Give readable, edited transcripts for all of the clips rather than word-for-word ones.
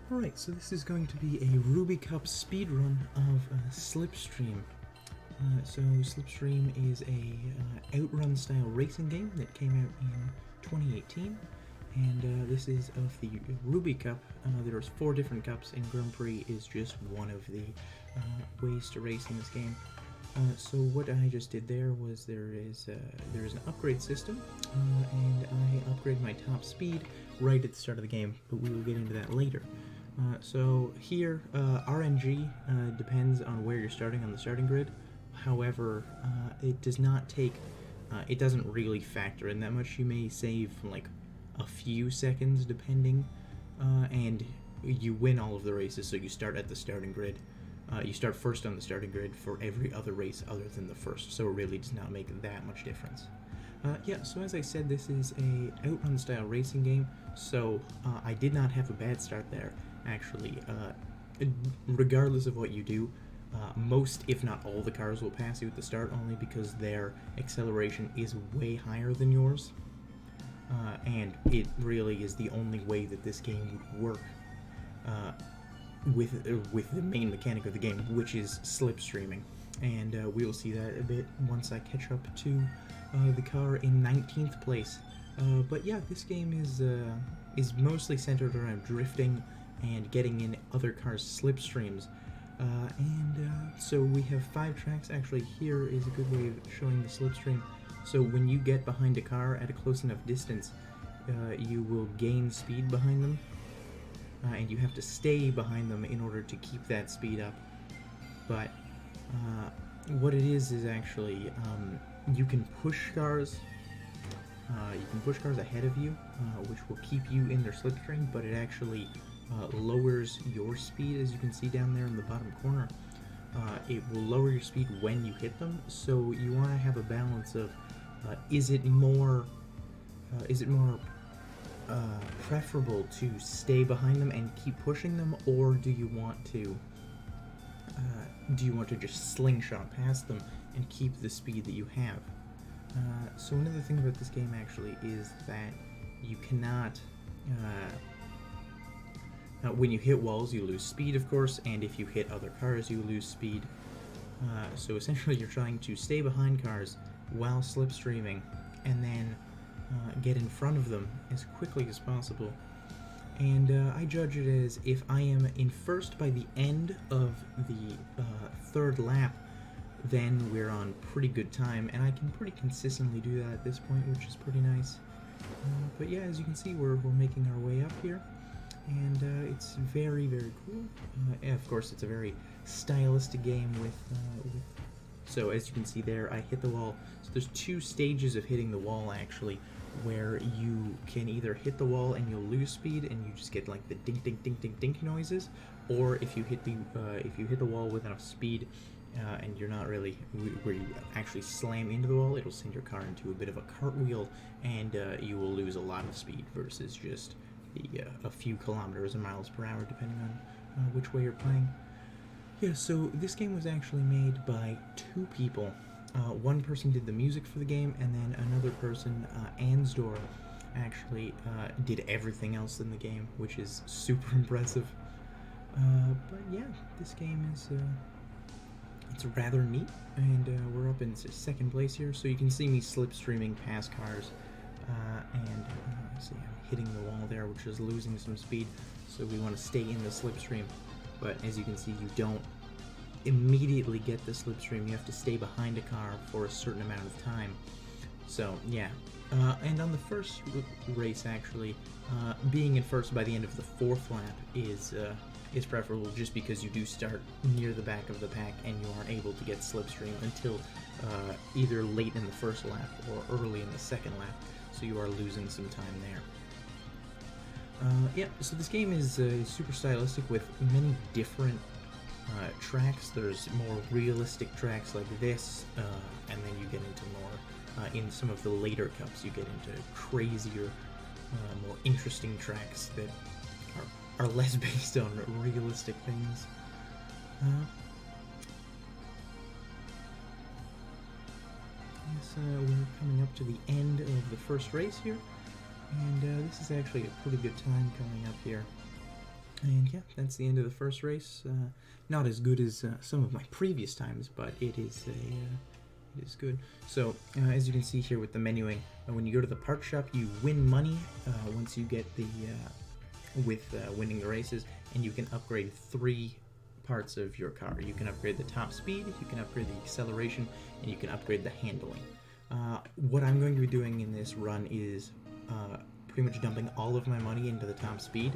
Alright, so this is going to be a Ruby Cup speedrun of Slipstream. So Slipstream is a outrun style racing game that came out in 2018, and this is of the Ruby Cup. There's 4 different cups, and Grand Prix is just one of the ways to race in this game. So what I just did there was there is an upgrade system, and I upgraded my top speed right at the start of the game, but we will get into that later. So here, RNG depends on where you're starting on the starting grid. However, it does not take, it doesn't really factor in that much. You may save like a few seconds depending, and you win all of the races, so you start at the starting grid. You start first on the starting grid for every other race other than the first, so it really does not make that much difference. Yeah, so as I said, this is a outrun style racing game, so I did not have a bad start there, actually. Regardless of what you do, most, if not all, the cars will pass you at the start, only because their acceleration is way higher than yours, and it really is the only way that this game would work with the main mechanic of the game, which is slipstreaming, and we will see that a bit once I catch up to the car in 19th place. But yeah, this game is mostly centered around drifting and getting in other cars' slipstreams. So we have 5 tracks. Actually, here is a good way of showing the slipstream. So when you get behind a car at a close enough distance, you will gain speed behind them, and you have to stay behind them in order to keep that speed up. But what it is actually, you can push cars. You can push cars ahead of you, which will keep you in their slipstream, but it actually lowers your speed, as you can see down there in the bottom corner. It will lower your speed when you hit them, so you want to have a balance of is it more preferable to stay behind them and keep pushing them, or do you want to just slingshot past them and keep the speed that you have? So another thing about this game actually is that you cannot, when you hit walls you lose speed, of course, and if you hit other cars you lose speed. So essentially you're trying to stay behind cars while slipstreaming, and then get in front of them as quickly as possible. And I judge it as, if I am in first by the end of the 3rd lap, then we're on pretty good time, and I can pretty consistently do that at this point, which is pretty nice. But yeah, as you can see, we're making our way up here, and it's very, very cool. And of course, it's a very stylistic game with so as you can see there, I hit the wall. So there's 2 stages of hitting the wall, actually, where you can either hit the wall and you'll lose speed and you just get like the dink dink dink dink dink noises, or if you hit the wall with enough speed and you're not really where you actually slam into the wall, it'll send your car into a bit of a cartwheel, and you will lose a lot of speed versus just a few kilometers or miles per hour, depending on which way you're playing. Yeah, so this game was actually made by 2 people. One person did the music for the game, and then another person, Ansdor, actually did everything else in the game, which is super impressive. But yeah, this game is it's rather neat, and we're up in 2nd place here, so you can see me slipstreaming past cars, and see I'm hitting the wall there, which is losing some speed, so we want to stay in the slipstream. But as you can see, you don't immediately get the slipstream. You have to stay behind a car for a certain amount of time. So yeah, and on the first race, actually, being in first by the end of the 4th lap is preferable, just because you do start near the back of the pack and you aren't able to get slipstream until either late in the 1st lap or early in the 2nd lap, so you are losing some time there. Yeah, so this game is super stylistic with many different tracks. There's more realistic tracks like this, and then you get into more, in some of the later cups, you get into crazier, more interesting tracks that are less based on realistic things. We're coming up to the end of the 1st race here, and this is actually a pretty good time coming up here. And yeah, that's the end of the first race. Not as good as some of my previous times, but it is good. So as you can see here with the menuing, when you go to the parts shop, you win money once you get the winning the races, and you can upgrade 3 parts of your car. You can upgrade the top speed, you can upgrade the acceleration, and you can upgrade the handling. What I'm going to be doing in this run is pretty much dumping all of my money into the top speed,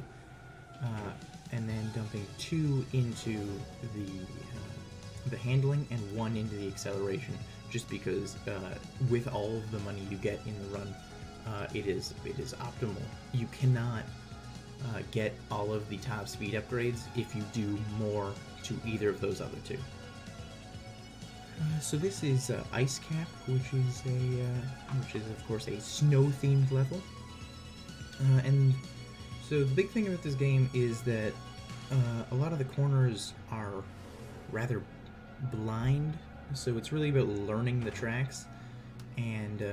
and then dumping 2 into the handling and 1 into the acceleration, just because with all of the money you get in the run, it is optimal. You cannot get all of the top speed upgrades if you do more to either of those other 2. So this is Ice Cap, which is of course a snow-themed level, and so the big thing about this game is that a lot of the corners are rather blind, so it's really about learning the tracks and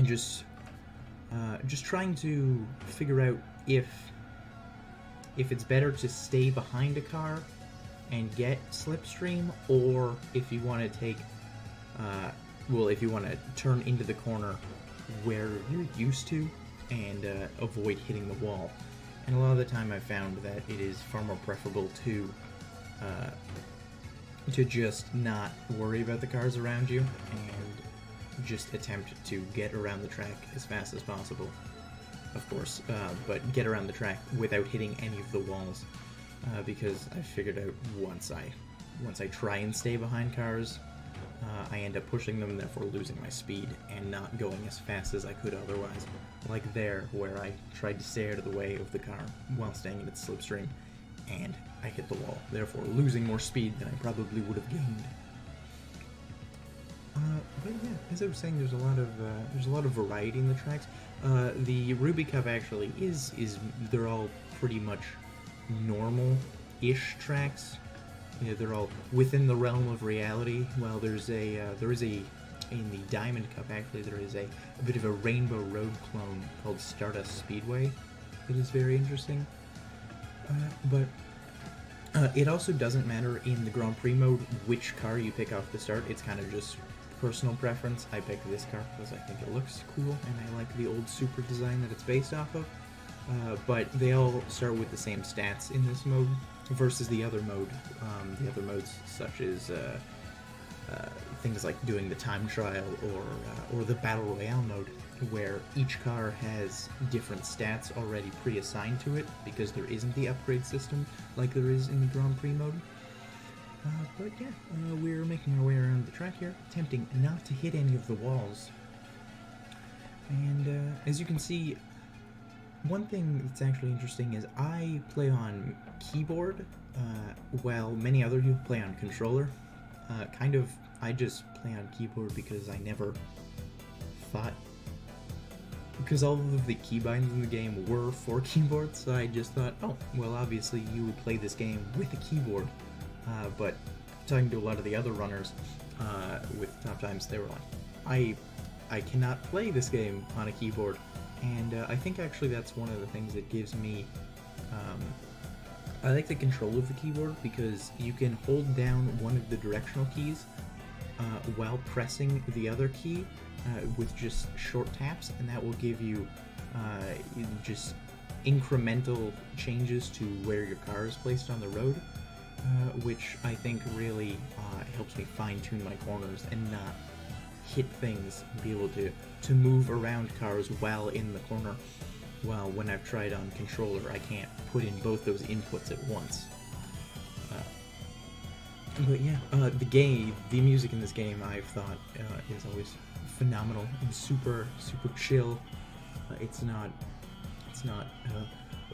just trying to figure out if it's better to stay behind a car and get Slipstream, or if you want to take if you want to turn into the corner where you're used to and avoid hitting the wall. And a lot of the time I've found that it is far more preferable to just not worry about the cars around you and just attempt to get around the track as fast as possible, of course, but get around the track without hitting any of the walls, because I figured out once I try and stay behind cars, I end up pushing them, therefore losing my speed and not going as fast as I could otherwise. Like there, where I tried to stay out of the way of the car while staying in its slipstream, and I hit the wall, therefore losing more speed than I probably would have gained. But yeah, as I was saying, there's a lot of variety in the tracks. The Ruby Cup actually they're all pretty much normal-ish tracks. You know, they're all within the realm of reality. Well, there is a in the Diamond Cup actually there is a bit of a Rainbow Road clone called Stardust Speedway. It is very interesting, but it also doesn't matter in the Grand Prix mode which car you pick off the start. It's kind of just personal preference. I picked this car because I think it looks cool and I like the old Super design that it's based off of. But they all start with the same stats in this mode versus the other mode. The other modes, such as things like doing the time trial or the Battle Royale mode, where each car has different stats already pre-assigned to it because there isn't the upgrade system like there is in the Grand Prix mode. But yeah, we're making our way around the track here, attempting not to hit any of the walls. And as you can see, one thing that's actually interesting is I play on keyboard, while many other people play on controller. I just play on keyboard because I never thought, because all of the keybinds in the game were for keyboards, so I just thought, oh, well, obviously you would play this game with a keyboard. But talking to a lot of the other runners with top times, they were like, I cannot play this game on a keyboard. And I think actually that's one of the things that gives me, I like the control of the keyboard, because you can hold down one of the directional keys while pressing the other key with just short taps, and that will give you just incremental changes to where your car is placed on the road, which I think really helps me fine-tune my corners and not hit things and be able to move around cars while in the corner. Well, when I've tried on controller, I can't put in both those inputs at once. But yeah, the music in this game I've thought is always phenomenal and super chill. It's not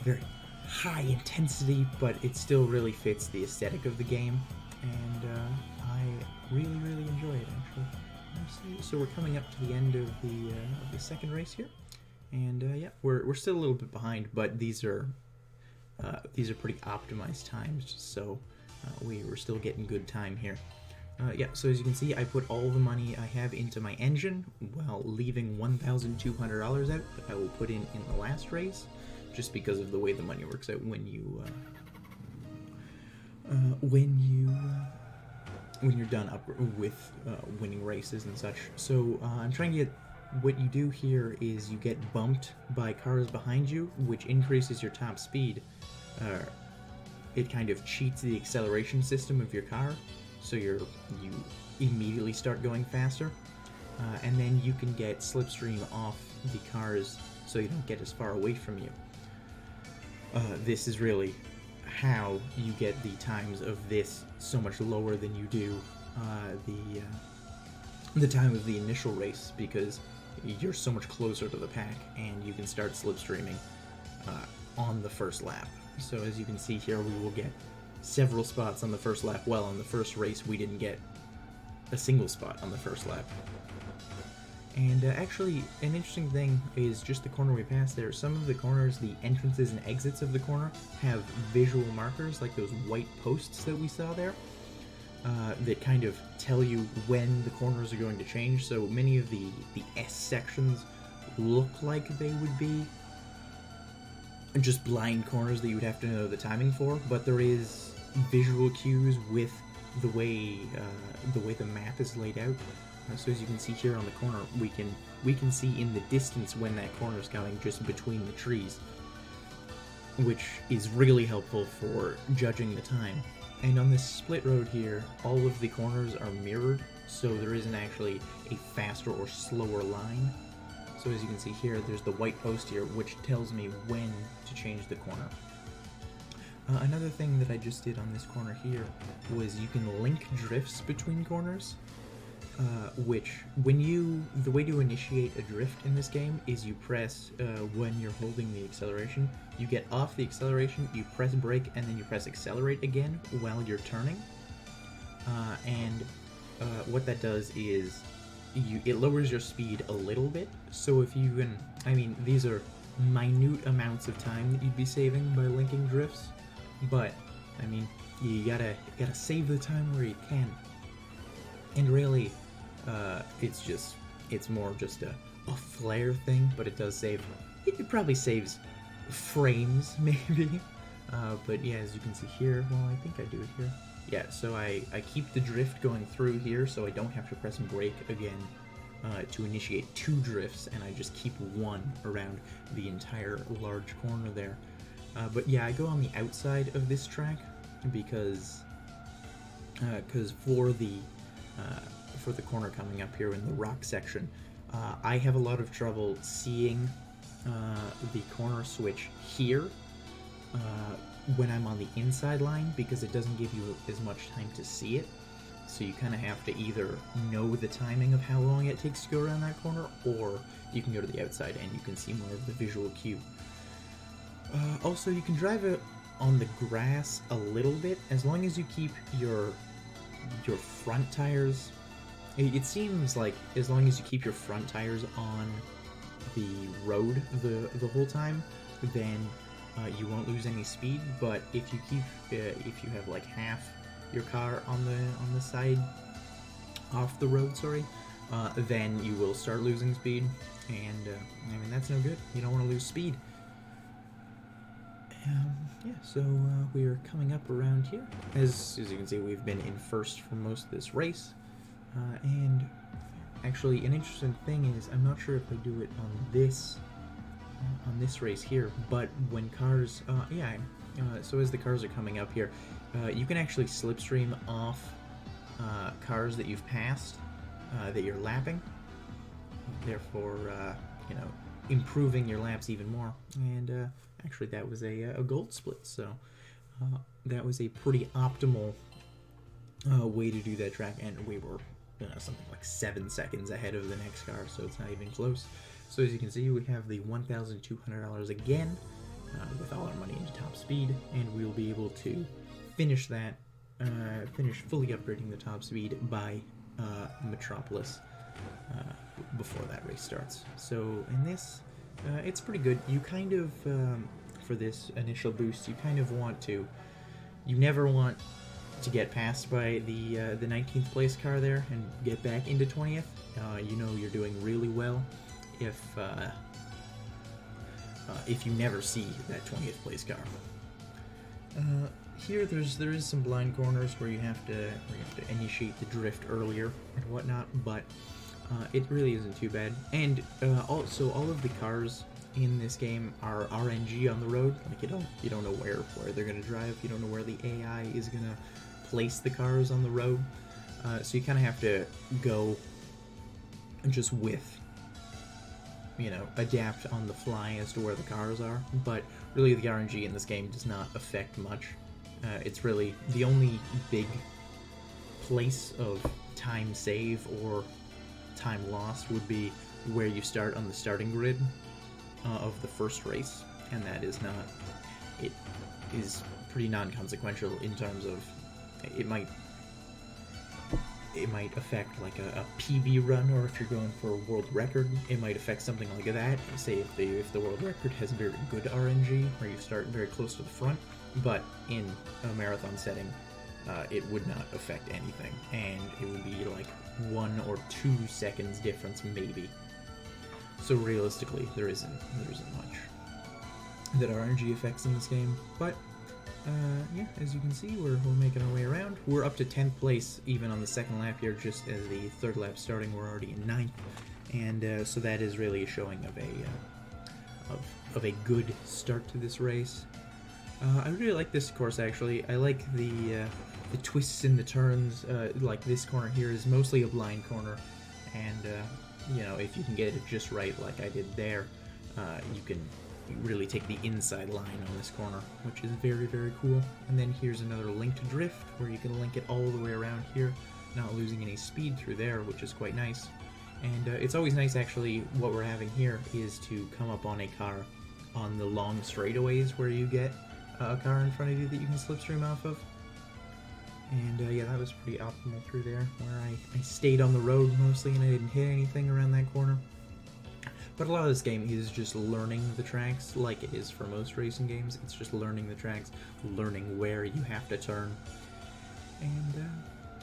very high intensity, but it still really fits the aesthetic of the game, and I really enjoy it actually. So we're coming up to the end of the second race here, and yeah, we're still a little bit behind, but these are pretty optimized times, so we're still getting good time here. Yeah, so as you can see, I put all the money I have into my engine while leaving $1,200 out that I will put in the last race. just because of the way the money works out when you're done up with winning races and such. So I'm trying to get. What you do here is you get bumped by cars behind you, which increases your top speed. It kind of cheats the acceleration system of your car, so you immediately start going faster, and then you can get Slipstream off the cars so you don't get as far away from you. This is really how you get the times of this so much lower than you do the time of the initial race, because you're so much closer to the pack and you can start slipstreaming on the first lap. So as you can see here, we will get several spots on the first lap. Well, on the first race we didn't get a single spot on the first lap. And actually, an interesting thing is just the corner we passed there. Some of the corners, the entrances and exits of the corner, have visual markers, like those white posts that we saw there, that kind of tell you when the corners are going to change. So many of the S sections look like they would be just blind corners that you would have to know the timing for, but there is visual cues with the way the map is laid out. So as you can see here on the corner, we can see in the distance when that corner is coming, just between the trees, which is really helpful for judging the time. And on this split road here, all of the corners are mirrored, so there isn't actually a faster or slower line. So as you can see here, there's the white post here, which tells me when to change the corner. Another thing that I just did on this corner here was you can link drifts between corners, which the way to initiate a drift in this game is you press, when you're holding the acceleration, you get off the acceleration, you press brake, and then you press accelerate again while you're turning. What that does is it lowers your speed a little bit, so if you can, I mean, these are minute amounts of time that you'd be saving by linking drifts, but, I mean, you gotta save the time where you can. And really, it's more just a flair thing, but it does save, it probably saves frames, maybe, but yeah, as you can see here, well, I think I do it here. Yeah, so I keep the drift going through here, so I don't have to press brake again to initiate two drifts, and I just keep one around the entire large corner there. But yeah, I go on the outside of this track because for the corner coming up here in the rock section, I have a lot of trouble seeing the corner switch here when I'm on the inside line, because it doesn't give you as much time to see it. So you kind of have to either know the timing of how long it takes to go around that corner, or you can go to the outside and you can see more of the visual cue. Also, you can drive it on the grass a little bit, as long as you keep your front tires. It seems like as long as you keep your front tires on the road the whole time, then you won't lose any speed. But if you have like half your car on the side off the road, then you will start losing speed, and I mean, that's no good. You don't want to lose speed. Yeah, so we are coming up around here. As you can see, we've been in first for most of this race. And actually, an interesting thing is, I'm not sure if I do it on this race here, but when cars, so as the cars are coming up here, you can actually slipstream off cars that you've passed, that you're lapping, therefore, improving your laps even more. And actually, that was a gold split, so that was a pretty optimal way to do that track, and we were something like 7 seconds ahead of the next car, so it's not even close. So as you can see, we have the $1,200 again, with all our money into top speed, and we'll be able to finish that, finish fully upgrading the top speed by Metropolis before that race starts. So in this, it's pretty good. You kind of, for this initial boost, you kind of want to, you never want to get passed by the 19th place car there and get back into 20th. You know you're doing really well if if you never see that 20th place car. Here there is some blind corners where you have to initiate the drift earlier and whatnot, but it really isn't too bad. And also all of the cars in this game are RNG on the road. Like you don't know where they're gonna drive. You don't know where the AI is gonna place the cars on the road. So you kind of have to go just with, adapt on the fly as to where the cars are. But really, the RNG in this game does not affect much. It's really the only big place of time save or time lost would be where you start on the starting grid of the first race, and that is not. It is pretty non-consequential in terms of it might affect like a PB run, or if you're going for a world record, it might affect something like that. Say if the world record has very good RNG, where you start very close to the front, but in a marathon setting, it would not affect anything, and it would be like 1 or 2 seconds difference maybe. So realistically, there isn't much that RNG affects in this game, but. Yeah, as you can see, we're making our way around. We're up to 10th place even on the second lap here, just as the third lap starting. We're already in 9th, and so that is really a showing of a good start to this race. I really like this course, actually. I like the twists and the turns. Like this corner here is mostly a blind corner, and if you can get it just right, like I did there, you can really take the inside line on this corner, which is very, very cool. And then here's another linked drift where you can link it all the way around here, not losing any speed through there, which is quite nice. And it's always nice, actually, what we're having here is to come up on a car on the long straightaways where you get a car in front of you that you can slipstream off of. And yeah, that was pretty optimal through there, where I stayed on the road mostly and I didn't hit anything around that corner. But a lot of this game is just learning the tracks, like it is for most racing games. It's just learning the tracks, learning where you have to turn, and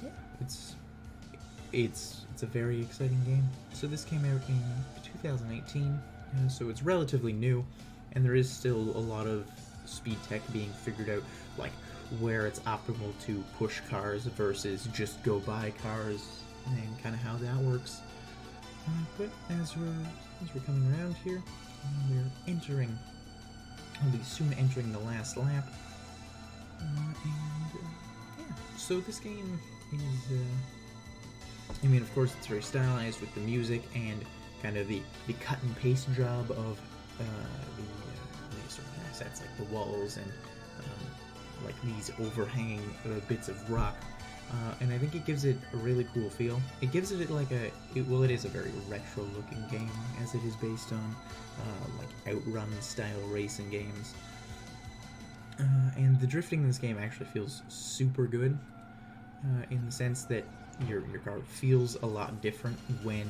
yeah, it's a very exciting game. So this came out in 2018, so it's relatively new, and there is still a lot of speed tech being figured out, like where it's optimal to push cars versus just go by cars, and kind of how that works. But as we're coming around here, we'll be soon entering the last lap. Yeah, so this game is, I mean, of course, it's very stylized with the music and kind of the cut and paste job of the sort of assets like the walls and like these overhanging bits of rock. And I think it gives it a really cool feel. It gives it like it is a very retro-looking game, as it is based on like Outrun style racing games. And the drifting in this game actually feels super good, in the sense that your car feels a lot different when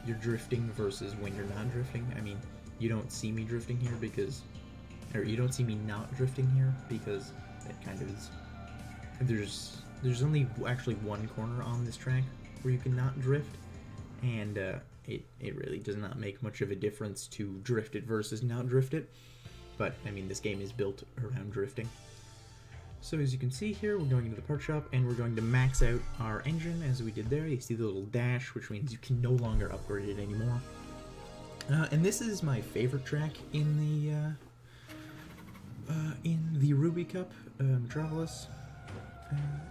you're drifting versus when you're not drifting. I mean, you don't see me drifting here or you don't see me not drifting here because it kind of is. There's only actually one corner on this track where you can not drift, and it really does not make much of a difference to drift it versus not drift it. But, I mean, this game is built around drifting. So as you can see here, we're going into the part shop, and we're going to max out our engine as we did there. You see the little dash, which means you can no longer upgrade it anymore. And this is my favorite track in the Ruby Cup, Metropolis.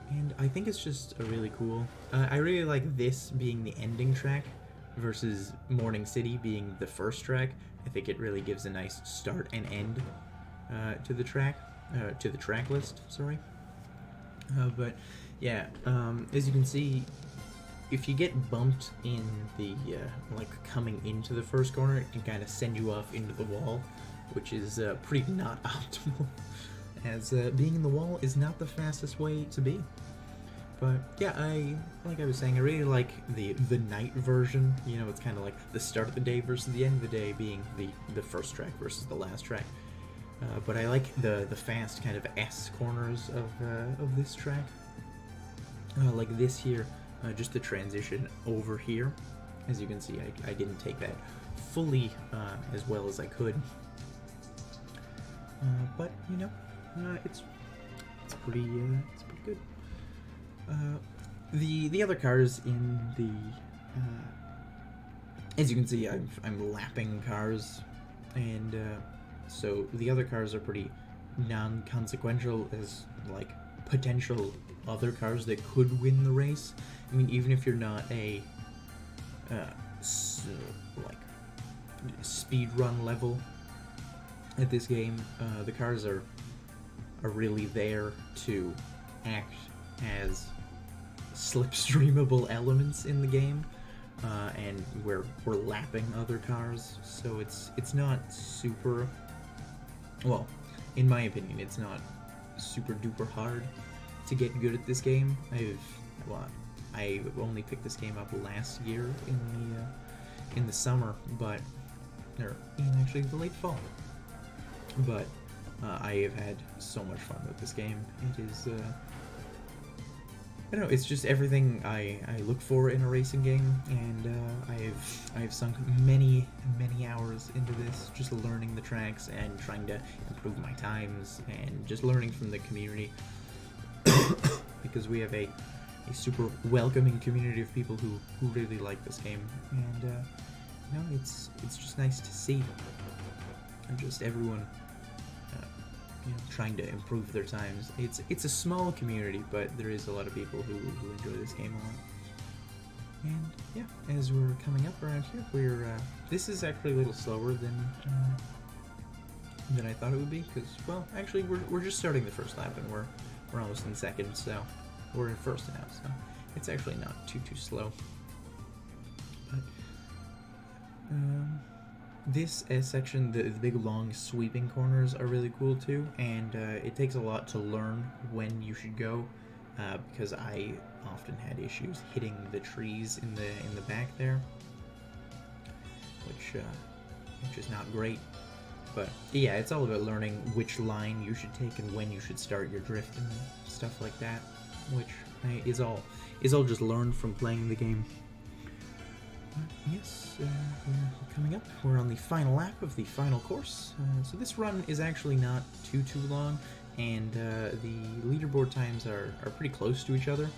And I think it's just a really cool. I really like this being the ending track versus Morning City being the first track. I think it really gives a nice start and end to the track list. Sorry. But yeah, as you can see, if you get bumped in the like coming into the first corner, it can kind of send you off into the wall, which is pretty not optimal. As being in the wall is not the fastest way to be. But yeah, like I was saying, I really like the night version. You know, it's kind of like the start of the day versus the end of the day being the first track versus the last track. But I like the fast kind of S corners of this track. Like this here, just the transition over here. As you can see, I didn't take that fully as well as I could. but you know, it's pretty good. The other cars in the as you can see, I'm lapping cars, and so the other cars are pretty non-consequential as like potential other cars that could win the race. I mean, even if you're not a like speedrun level at this game, the cars are really there to act as slipstreamable elements in the game, and we're lapping other cars, so it's not super, well, in my opinion, it's not super duper hard to get good at this game. I only picked this game up last year in the summer, but or in actually the late fall. But I have had so much fun with this game. It is I don't know, it's just everything I look for in a racing game, and I've sunk many hours into this, just learning the tracks and trying to improve my times and just learning from the community. Because we have a super welcoming community of people who really like this game, and you know, it's just nice to see just everyone you know, trying to improve their times. It's a small community, but there is a lot of people who enjoy this game a lot. And yeah, as we're coming up around here, we're this is actually a little slower than I thought it would be, because, well, actually we're just starting the first lap, and we're almost in second, so we're in first now, so it's actually not too slow. But this section, the big long sweeping corners are really cool too, and it takes a lot to learn when you should go, because I often had issues hitting the trees in the back there, which is not great. But yeah, it's all about learning which line you should take and when you should start your drift and stuff like that, which is all just learned from playing the game. Yes, we're coming up. We're on the final lap of the final course. So this run is actually not too long, and the leaderboard times are pretty close to each other,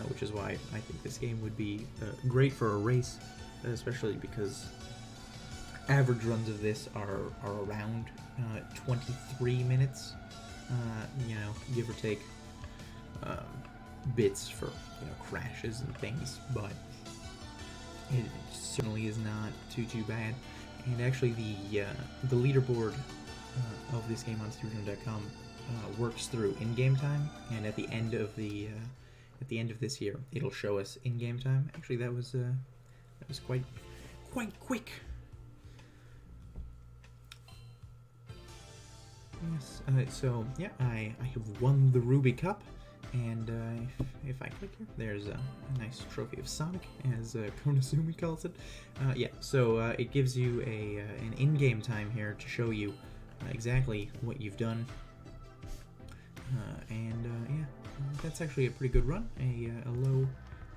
which is why I think this game would be great for a race, especially because average runs of this are around 23 minutes, you know, give or take bits for, you know, crashes and things, but it certainly is not too bad. And actually the leaderboard of this game on Speedrun.com works through in-game time, and at the end of this year it'll show us in-game time. Actually, that was quite quick. Yes, so yeah, I have won the Ruby Cup, and if I click here, there's a nice trophy of Sonic, as Konosumi calls it. Yeah, so it gives you an in-game time here to show you exactly what you've done, and yeah, that's actually a pretty good run, a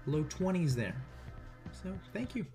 low 20s there. So thank you.